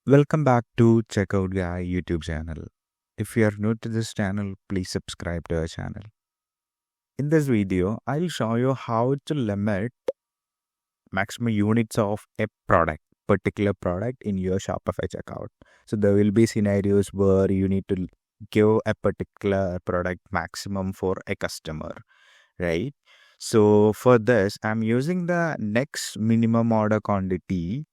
Welcome back to Checkout Guy YouTube channel. If you are new to this channel, please subscribe to our channel. In this video, I'll show you how to limit maximum units of a particular product in your Shopify checkout. So there will be scenarios where you need to give a particular product maximum for a customer, right? So for this, I'm using the next minimum order quantity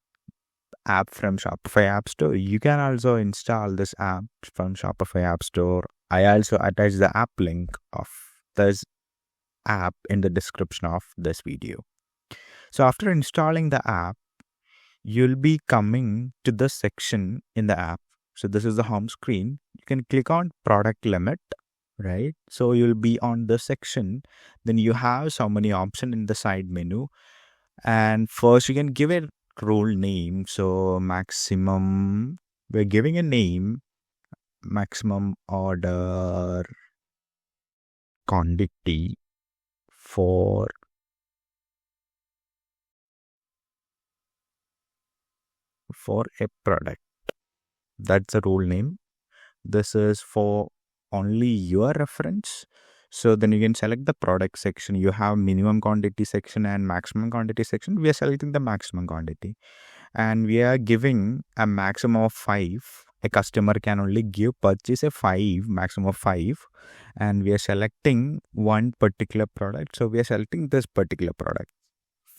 app from Shopify App Store. You can also install this app from Shopify App Store. I also attach the app link of this app in the description of this video. So after installing the app, you'll be coming to the section in the app. So this is the home screen. You can click on product limit, right? So you'll be on the section. Then you have so many options in the side menu. And first you can give it role name. So maximum, we're giving a name, maximum order quantity for a product. That's a role name. This is for only your reference. So then you can select the product section. You have minimum quantity section and maximum quantity section. We are selecting the maximum quantity. And we are giving a maximum of 5. A customer can only purchase a 5, maximum of 5. And we are selecting one particular product. So we are selecting this particular product,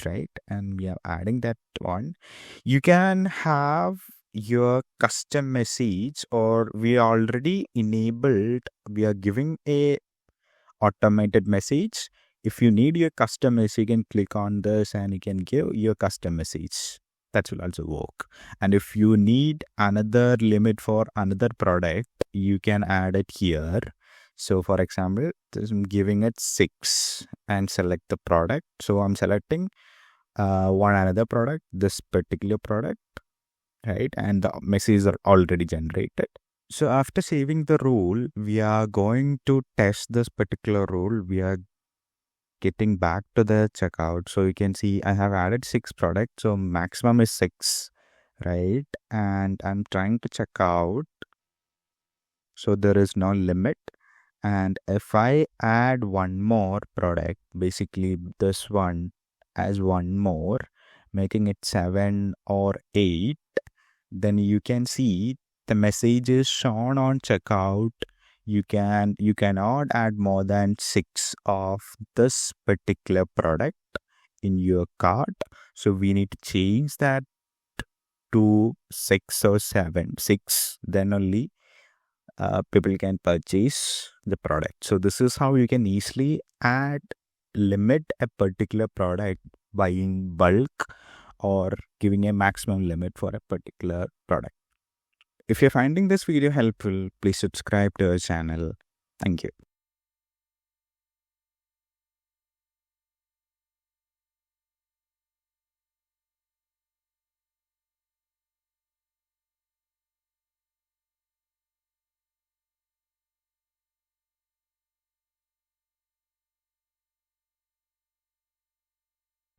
right? And we are adding that one. You can have your custom message, or we already enabled, we are giving a automated message. If you need your custom message, you can click on this and you can give your custom message. That will also work. And if you need another limit for another product, you can add it here. So for example, I'm giving it 6 and select the product. So I'm selecting one another product, this particular product, right? And the messages are already generated. So after saving the rule, we are going to test this particular rule. We are getting back to the checkout. So you can see I have added 6 products. So maximum is 6, right? And I'm trying to check out. So there is no limit. And if I add one more product, basically this one as one more, making it 7 or 8, then you can see the message is shown on checkout. You cannot add more than 6 of this particular product in your cart. So we need to change that to 6 or 7. 6, then only people can purchase the product. So this is how you can easily limit a particular product buying bulk or giving a maximum limit for a particular product. If you're finding this video helpful, please subscribe to our channel. Thank you.